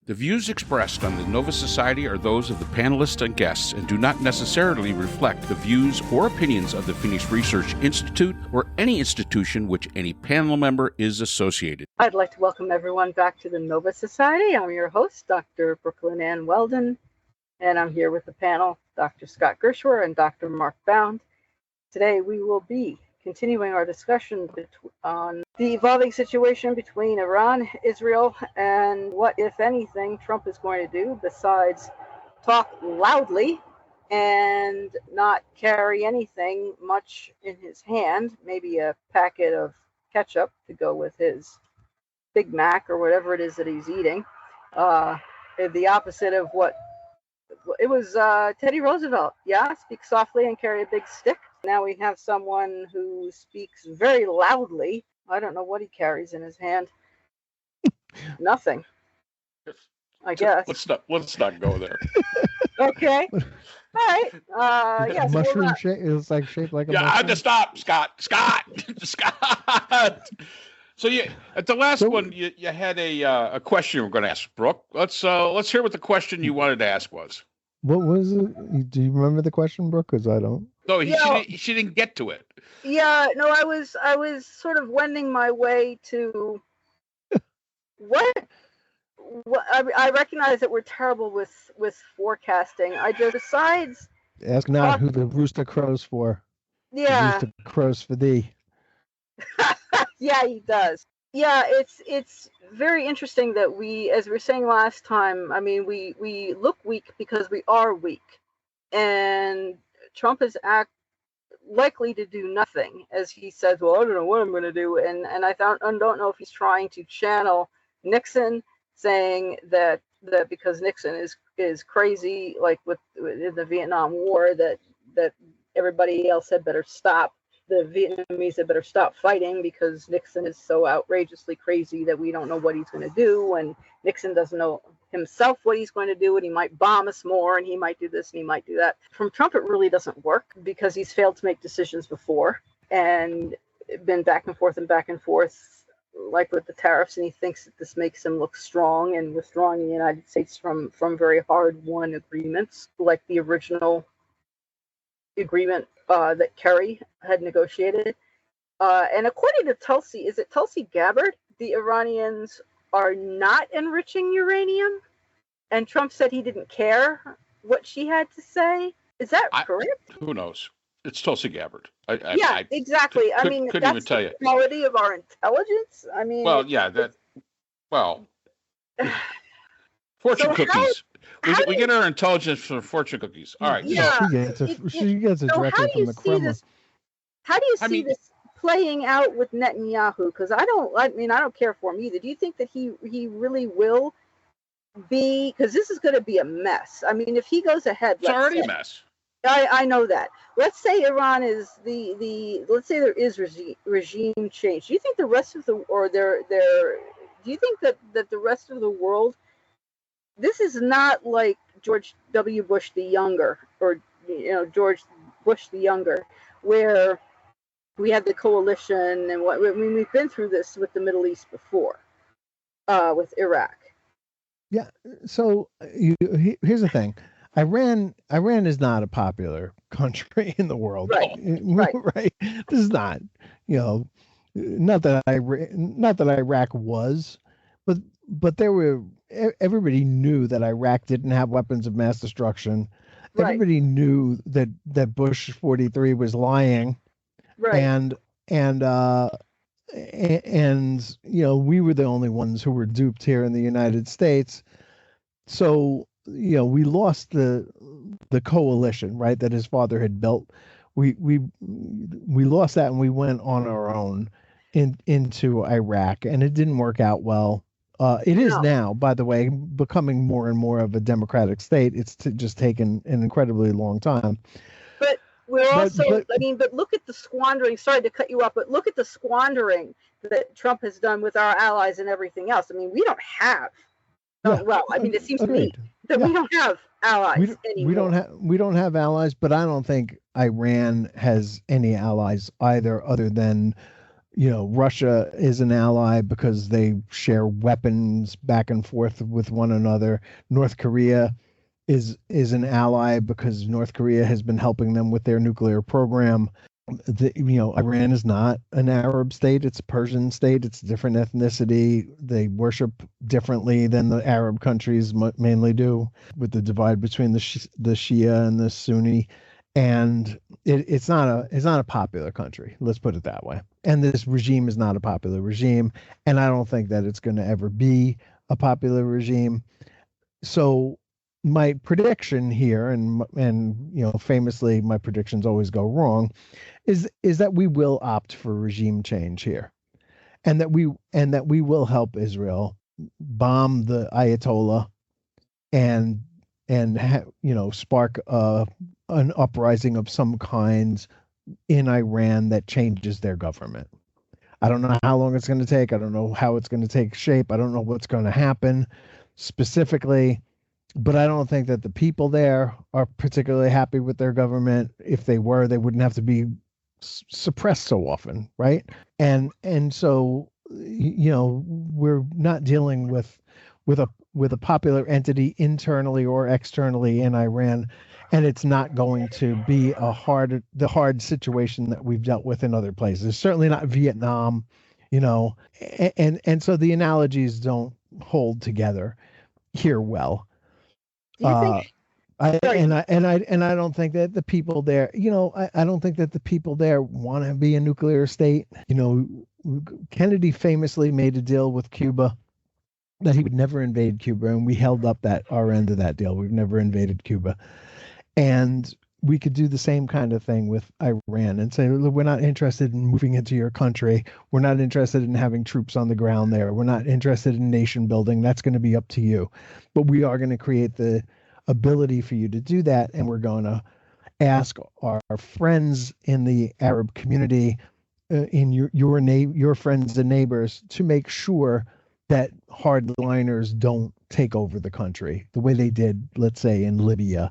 The views expressed on the Nova Society are those of the panelists and guests and do not necessarily reflect the views or opinions of the Phoenix Research Institute or any institution which any panel member is associated. I'd like to welcome everyone back to the Nova Society. I'm your host, Dr. Brooklyn Ann Weldon, and I'm here with the panel, Dr. Scott Gershwer and Dr. Mark Bound. Today we will be continuing our discussion on the evolving situation between Iran, Israel, and what, if anything, Trump is going to do besides talk loudly and not carry anything much in his hand, maybe a packet of ketchup to go with his Big Mac or whatever it is that he's eating. The opposite of what it was Teddy Roosevelt. Yeah, speak softly and carry a big stick. Now we have someone who speaks very loudly. I don't know what he carries in his hand. Nothing, I guess. Let's not go there. Okay. All right. Yes. Mushroom shape. It was like shaped like a mushroom. I have to stop, Scott. So at the last one, you had a question you were going to ask, Brooke. Let's hear what the question you wanted to ask was. What was it? Do you remember the question, Brooke? Because I don't. No, she didn't get to it. Yeah, no, I was sort of wending my way to what I recognize that we're terrible with forecasting. Besides ask not who the rooster crows for. Yeah, the rooster crows for thee. Yeah, he does. Yeah, it's very interesting that we, as we were saying last time, I mean, we look weak because we are weak, and Trump is likely to do nothing, as he says, well, I don't know what I'm going to do, and I don't know if he's trying to channel Nixon, saying that because Nixon is crazy, like in the Vietnam War, that everybody else had better stop. The Vietnamese had better stop fighting because Nixon is so outrageously crazy that we don't know what he's going to do, and Nixon doesn't know himself what he's going to do, and he might bomb us more, and he might do this and he might do that. From Trump, it really doesn't work because he's failed to make decisions before and been back and forth, like with the tariffs, and he thinks that this makes him look strong and withdrawing the United States from very hard-won agreements, like the original agreement that Kerry had negotiated. And according to Tulsi, is it Tulsi Gabbard? The Iranians are not enriching uranium, and Trump said he didn't care what she had to say. Is that correct? Who knows? It's Tulsi Gabbard. Exactly. I mean, couldn't that's even tell you. The quality of our intelligence. I mean, fortune cookies. We get our intelligence from fortune cookies. All right. Yeah. She gets it directly from the Kremlin. How do you see this playing out with Netanyahu? Because I don't care for him either. Do you think that he really will be? Because this is going to be a mess. I mean, if he goes ahead, it's already a mess. I know that. Let's say Iran is let's say there is regime change. Do you think the rest of do you think that the rest of the world? This is not like George W. Bush the Younger, or George Bush the Younger, where we had the coalition and we've been through this with the Middle East before, with Iraq. Yeah. So here's the thing: Iran is not a popular country in the world. Right. Right. This is not. Not that Iraq was, but there were. Everybody knew that Iraq didn't have weapons of mass destruction. Right. Everybody knew that Bush 43 was lying. Right. And we were the only ones who were duped here in the United States. So, we lost the coalition, right, that his father had built. We lost that, and we went on our own into Iraq, and it didn't work out well. It is now, by the way, becoming more and more of a democratic state. It's just taken an incredibly long time. But we're also, but look at the squandering. Sorry to cut you off, but look at the squandering that Trump has done with our allies and everything else. I mean, we don't have. It seems to me that we don't have allies anymore. We don't have allies, but I don't think Iran has any allies either, other than Russia is an ally because they share weapons back and forth with one another. North Korea is an ally because North Korea has been helping them with their nuclear program. Iran is not an Arab state. It's a Persian state. It's a different ethnicity. They worship differently than the Arab countries mainly do, with the divide between the Shia and the Sunni. And it's not a popular country. Let's put it that way. And this regime is not a popular regime. And I don't think that it's going to ever be a popular regime. So my prediction here, and famously my predictions always go wrong, is that we will opt for regime change here, and that we will help Israel bomb the Ayatollah and spark an uprising of some kind in Iran that changes their government. I don't know how long it's going to take. I don't know how it's going to take shape. I don't know what's going to happen specifically, but I don't think that the people there are particularly happy with their government. If they were, they wouldn't have to be suppressed so often, right? And so we're not dealing with a popular entity internally or externally in Iran, and it's not going to be the hard situation that we've dealt with in other places. Certainly not Vietnam, and so the analogies don't hold together here well. Do you think? I don't think that the people there, I don't think that the people there want to be a nuclear state. Kennedy famously made a deal with Cuba that he would never invade Cuba, and we held up our end of that deal. We've never invaded Cuba, and we could do the same kind of thing with Iran and say, look, we're not interested in moving into your country. We're not interested in having troops on the ground there. We're not interested in nation building. That's going to be up to you. But we are going to create the ability for you to do that. And we're going to ask our friends in the Arab community, in your friends and neighbors, to make sure that hardliners don't take over the country the way they did, let's say, in Libya.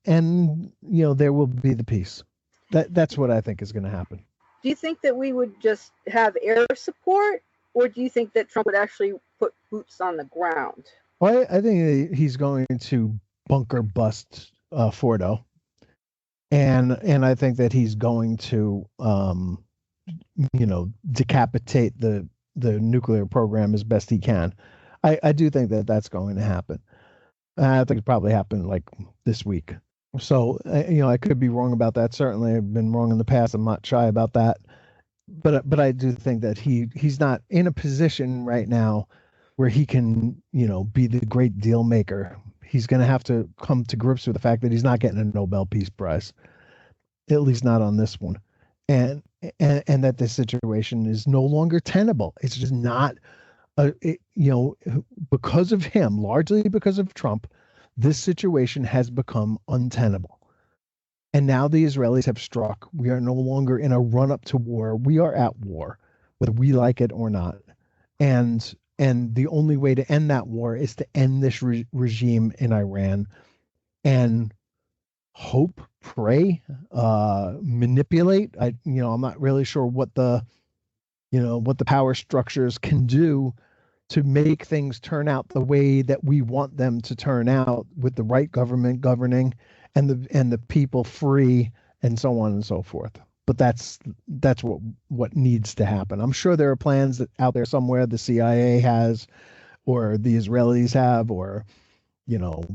And there will be the peace. That's what I think is going to happen. Do you think that we would just have air support, or do you think that Trump would actually put boots on the ground? Well, I think he's going to bunker bust Fordo, and I think that he's going to decapitate the nuclear program as best he can. I do think that that's going to happen. I think it probably happened like this week. So, I could be wrong about that. Certainly, I've been wrong in the past. I'm not shy about that. But I do think that he's not in a position right now where he can, be the great deal maker. He's going to have to come to grips with the fact that he's not getting a Nobel Peace Prize, at least not on this one, and that this situation is no longer tenable. It's just not, because of him, largely because of Trump. This situation has become untenable. And now the Israelis have struck. We are no longer in a run-up to war. We are at war, whether we like it or not. And the only way to end that war is to end this regime in Iran and hope, pray, manipulate. I'm not really sure what the power structures can do to make things turn out the way that we want them to turn out, with the right government governing and the people free, and so on and so forth. But that's what needs to happen. I'm sure there are plans out there somewhere the CIA has, or the Israelis have, or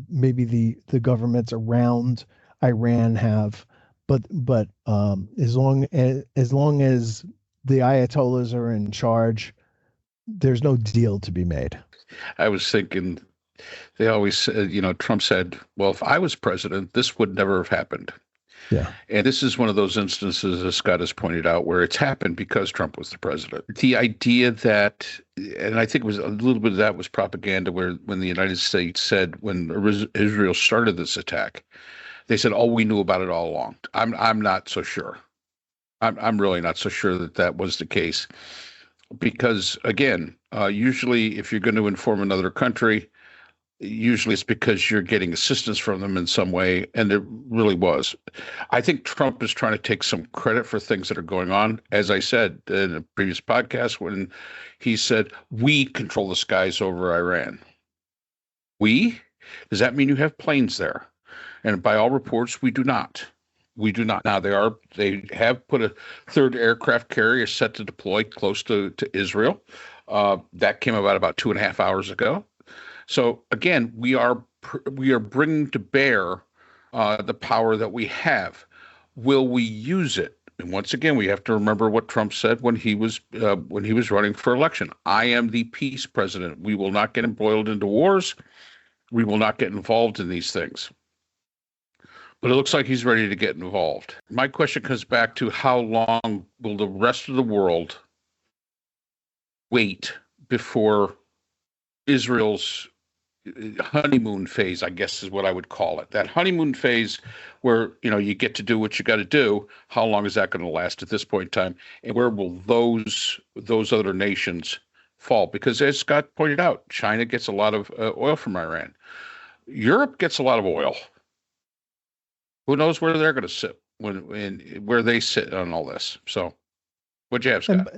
maybe the governments around Iran have. But as long as the Ayatollahs are in charge, there's no deal to be made. I was thinking, they always said, Trump said, well, if I was president, this would never have happened. Yeah. And this is one of those instances, as Scott has pointed out, where it's happened because Trump was the president. The idea that, and I think it was a little bit of that was propaganda, where when the United States said, when Israel started this attack, they said, oh, we knew about it all along. I'm not so sure. I'm really not so sure that was the case. Because, again, usually if you're going to inform another country, usually it's because you're getting assistance from them in some way, and it really was. I think Trump is trying to take some credit for things that are going on. As I said in a previous podcast, when he said, we control the skies over Iran. We? Does that mean you have planes there? And by all reports, we do not. We do not. Now they have put a third aircraft carrier set to deploy close to Israel. That came about 2.5 hours ago. So again, we are bringing to bear the power that we have. Will we use it? And once again, we have to remember what Trump said when he was running for election. I am the peace president. We will not get embroiled into wars. We will not get involved in these things. But it looks like he's ready to get involved. My question comes back to how long will the rest of the world wait before Israel's honeymoon phase, I guess is what I would call it. That honeymoon phase where, you get to do what you got to do. How long is that going to last at this point in time? And where will those other nations fall? Because as Scott pointed out, China gets a lot of oil from Iran. Europe gets a lot of oil. Who knows where they're going to sit where they sit on all this? So what'd you have, Scott?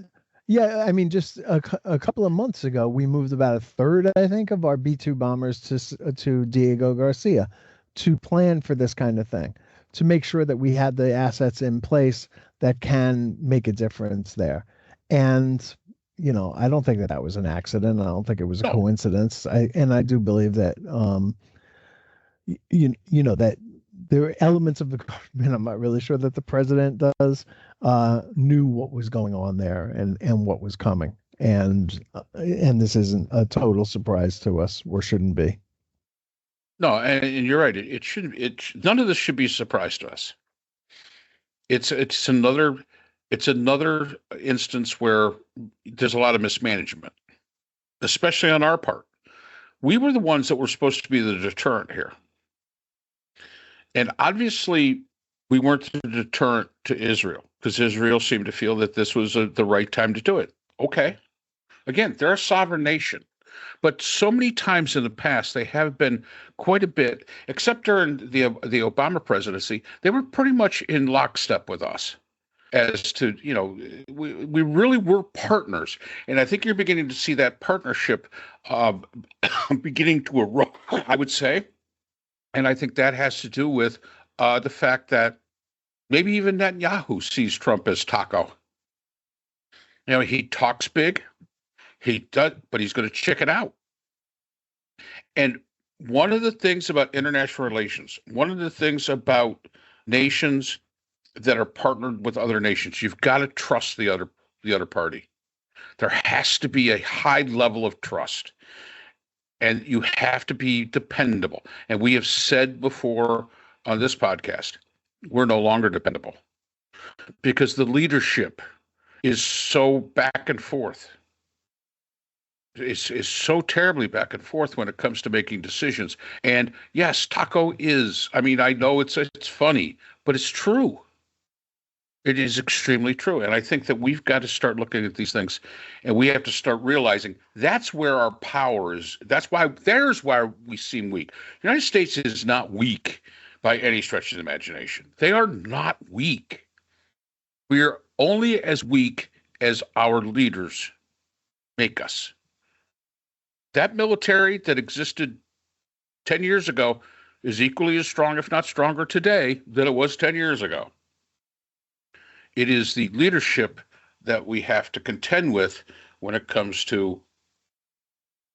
Yeah, I mean, just a couple of months ago, we moved about a third, I think, of our B-2 bombers to Diego Garcia to plan for this kind of thing, to make sure that we had the assets in place that can make a difference there. And, I don't think that was an accident. I don't think it was a coincidence. I do believe that, that there are elements of the government, I'm not really sure that the president does, knew what was going on there and what was coming. And this isn't a total surprise to us, or shouldn't be. No, and you're right. It shouldn't. None of this should be a surprise to us. It's another instance where there's a lot of mismanagement, especially on our part. We were the ones that were supposed to be the deterrent here. And obviously, we weren't the deterrent to Israel because Israel seemed to feel that this was the right time to do it. Okay. Again, they're a sovereign nation. But so many times in the past, they have been quite a bit, except during the Obama presidency, they were pretty much in lockstep with us as to, we really were partners. And I think you're beginning to see that partnership beginning to erode, I would say. And I think that has to do with the fact that maybe even Netanyahu sees Trump as Taco. He talks big, he does, but he's going to chicken out. And one of the things about international relations, one of the things about nations that are partnered with other nations, you've got to trust the other party. There has to be a high level of trust. And you have to be dependable. And we have said before on this podcast, we're no longer dependable because the leadership is so back and forth. Is so terribly back and forth when it comes to making decisions. And yes, Taco is. I mean, I know it's funny, but it's true. It is extremely true. And I think that we've got to start looking at these things and we have to start realizing that's where our power is. There's why we seem weak. The United States is not weak by any stretch of the imagination. They are not weak. We are only as weak as our leaders make us. That military that existed 10 years ago is equally as strong, if not stronger today than it was 10 years ago. It is the leadership that we have to contend with when it comes to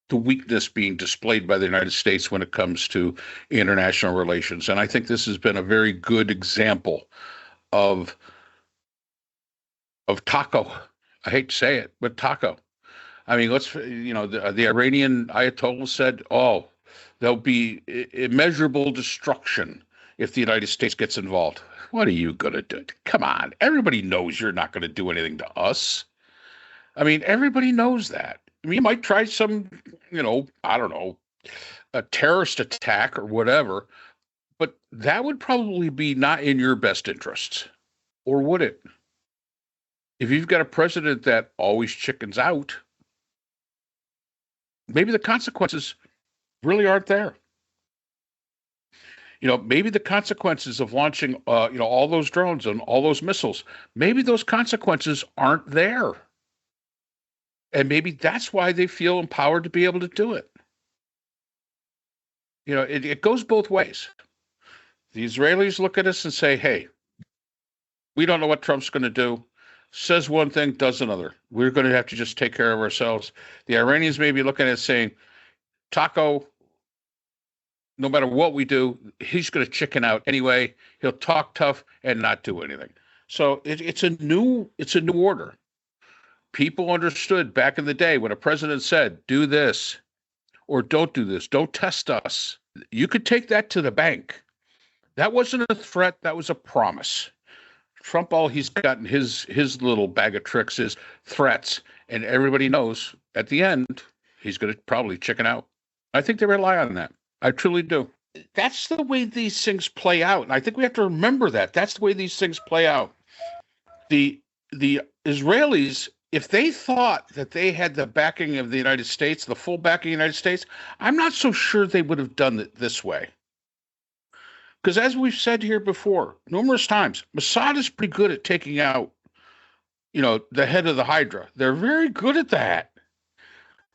the weakness being displayed by the United States when it comes to international relations. And I think this has been a very good example of Taco. I hate to say it, but Taco. I mean, the Iranian Ayatollah said, there'll be immeasurable destruction if the United States gets involved. What are you going to do? Come on. Everybody knows you're not going to do anything to us. I mean, everybody knows that. I mean, you might try some, I don't know, a terrorist attack or whatever, but that would probably be not in your best interests. Or would it? If you've got a president that always chickens out, maybe the consequences really aren't there. Maybe the consequences of launching, all those drones and all those missiles, maybe those consequences aren't there. And maybe that's why they feel empowered to be able to do it. It goes both ways. The Israelis look at us and say, hey, we don't know what Trump's going to do. Says one thing, does another. We're going to have to just take care of ourselves. The Iranians may be looking at it saying, Taco, no matter what we do, he's going to chicken out anyway. He'll talk tough and not do anything. So it's a new order. People understood back in the day when a president said, do this or don't do this, don't test us. You could take that to the bank. That wasn't a threat. That was a promise. Trump, all he's got in his little bag of tricks is threats. And everybody knows at the end, he's going to probably chicken out. I think they rely on that. I truly do. That's the way these things play out. And I think we have to remember that. That's the way these things play out. The Israelis, if they thought that they had the backing of the United States, the full backing of the United States, I'm not so sure they would have done it this way. Because as we've said here before, numerous times, Mossad is pretty good at taking out, the head of the Hydra. They're very good at that.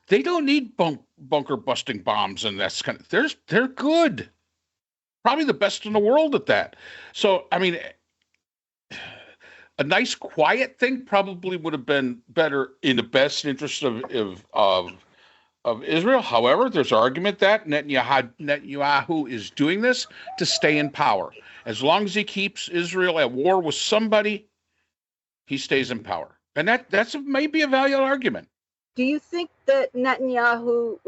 They don't need bunker busting bombs and that's kind of. They're good, probably the best in the world at that. So I mean, a nice quiet thing probably would have been better in the best interest of Israel. However, there's argument that Netanyahu is doing this to stay in power. As long as he keeps Israel at war with somebody, he stays in power, and that's maybe a valid argument. Do you think that Netanyahu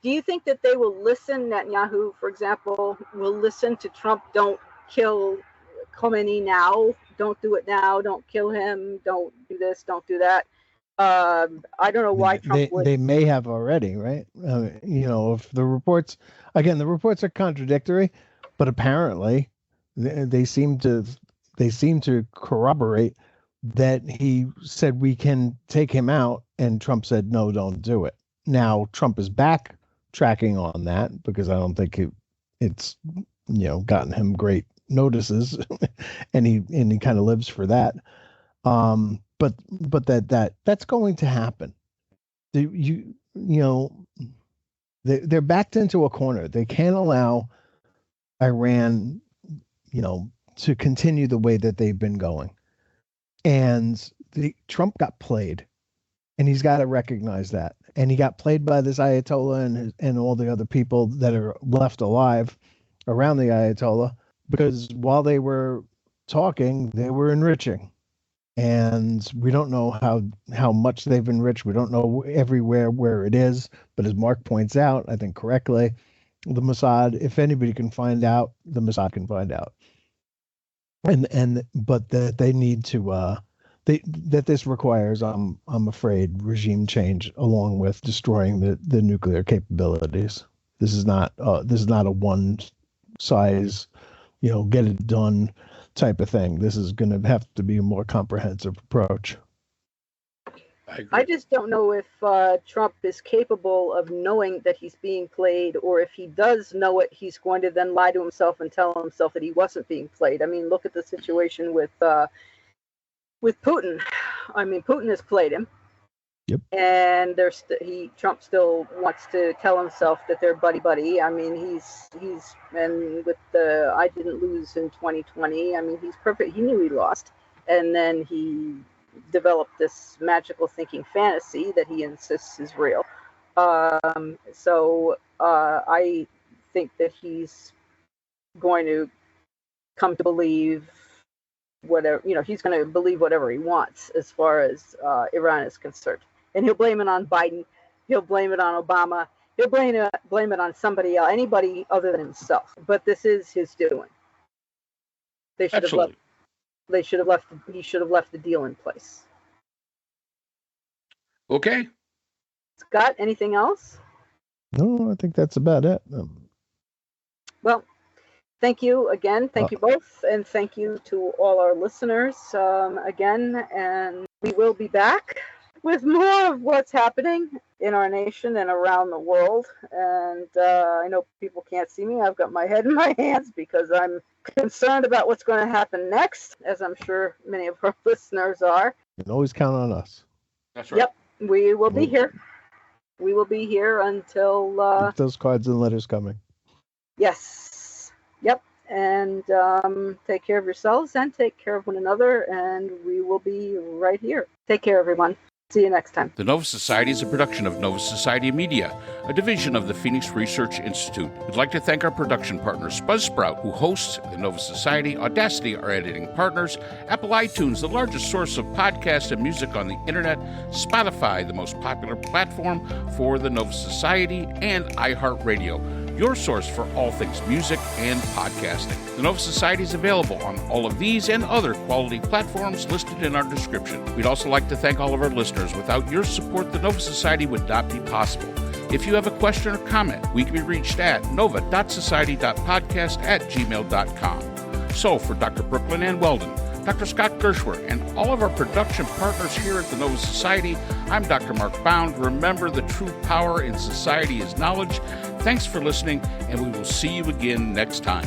do you think that they will listen? Netanyahu, for example, will listen to Trump. Don't kill Khomeini now. Don't do it now. Don't kill him. Don't do this. Don't do that. I don't know why Trump would. They may have already, right? If the reports are contradictory, but apparently they seem to corroborate that he said we can take him out, and Trump said no, don't do it. Now Trump is backtracking on that because I don't think it's gotten him great notices, and he kind of lives for that. But that's going to happen. They're backed into a corner. They can't allow Iran, to continue the way that they've been going. And Trump got played, and he's got to recognize that. And he got played by this Ayatollah and all the other people that are left alive around the Ayatollah, because while they were talking, they were enriching. And we don't know how much they've enriched. We don't know everywhere where it is. But as Mark points out, I think correctly, the Mossad, if anybody can find out, the Mossad can find out. But that they need to that this requires, I'm afraid, regime change along with destroying the nuclear capabilities. This is not a one size, get it done type of thing. This is going to have to be a more comprehensive approach. I just don't know if Trump is capable of knowing that he's being played, or if he does know it, he's going to then lie to himself and tell himself that he wasn't being played. I mean, look at the situation with Putin. I mean, Putin has played him. Yep. And Trump still wants to tell himself that they're buddy. I mean, he's and with the I didn't lose in 2020. I mean, he's perfect. He knew he lost, and then he developed this magical thinking fantasy that he insists is real. So I think that he's going to come to believe whatever, he's going to believe whatever he wants as far as Iran is concerned. And he'll blame it on Biden. He'll blame it on Obama. He'll blame it on somebody else, anybody other than himself. But this is his doing. They should have left. He should have left the deal in place. Okay. Scott, anything else? No, I think that's about it. Well, thank you again. Thank you both. And thank you to all our listeners again. And we will be back with more of what's happening in our nation and around the world. And I know people can't see me. I've got my head in my hands because I'm concerned about what's going to happen next, as I'm sure many of our listeners are. You can always count on us. That's right. Yep, we will be here. We will be here until... Keep those cards and letters coming. Yes. Yep. And take care of yourselves and take care of one another, and we will be right here. Take care, everyone. See you next time. The Nova Society is a production of Nova Society Media, a division of the Phoenix Research Institute. We'd like to thank our production partners, Buzzsprout, who hosts the Nova Society, Audacity, our editing partners, Apple iTunes, the largest source of podcasts and music on the internet, Spotify, the most popular platform for the Nova Society, and iHeartRadio, your source for all things music and podcasting. The Nova Society is available on all of these and other quality platforms listed in our description. We'd also like to thank all of our listeners. Without your support, the Nova Society would not be possible. If you have a question or comment, we can be reached at nova.society.podcast@gmail.com. So for Dr. Brooklyn Ann Weldon, Dr. Scott Gershwer, and all of our production partners here at the Nova Society, I'm Dr. Mark Bound. Remember, the true power in society is knowledge. Thanks for listening, and we will see you again next time.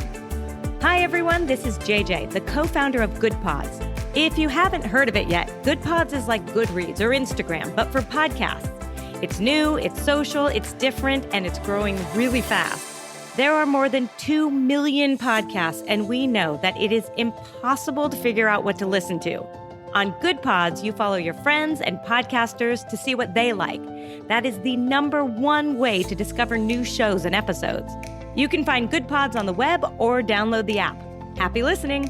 Hi, everyone. This is JJ, the co-founder of Good Pods. If you haven't heard of it yet, Good Pods is like Goodreads or Instagram, but for podcasts. It's new, it's social, it's different, and it's growing really fast. There are more than 2 million podcasts, and we know that it is impossible to figure out what to listen to. On Good Pods, you follow your friends and podcasters to see what they like. That is the #1 way to discover new shows and episodes. You can find Good Pods on the web or download the app. Happy listening!